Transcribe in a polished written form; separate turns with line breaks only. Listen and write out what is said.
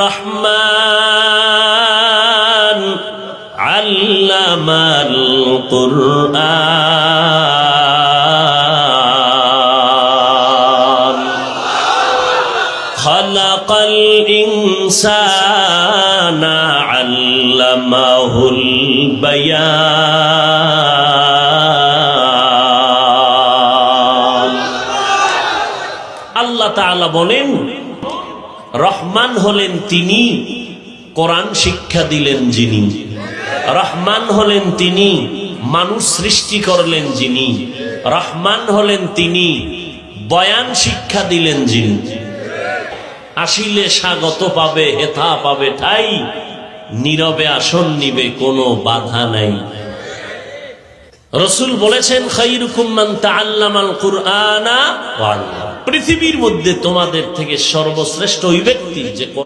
রহমান আল্লামাল কুরআন খালাকাল ইনসানা আল্লামাহুল বায়ান। আল্লাহ তাআলা বলেন, রহমান হলেন তিনি, কোরআন শিক্ষা দিলেন যিনি। রহমান হলেন তিনি, মানুষ সৃষ্টি করলেন যিনি। রহমান হলেন তিনি, বয়ান শিক্ষা দিলেন যিনি। আসিলে স্বাগত পাবে, হেথা পাবে ঠাই, নীরবে আসন নিবে, কোনো বাধা নাই। রাসূল বলেছেন, খায়রুকুম মান তাআল্লামাল কুরআনা ওয়া আল্লামা। পৃথিবীর মধ্যে তোমাদের থেকে সর্বশ্রেষ্ঠ ওই ব্যক্তি যে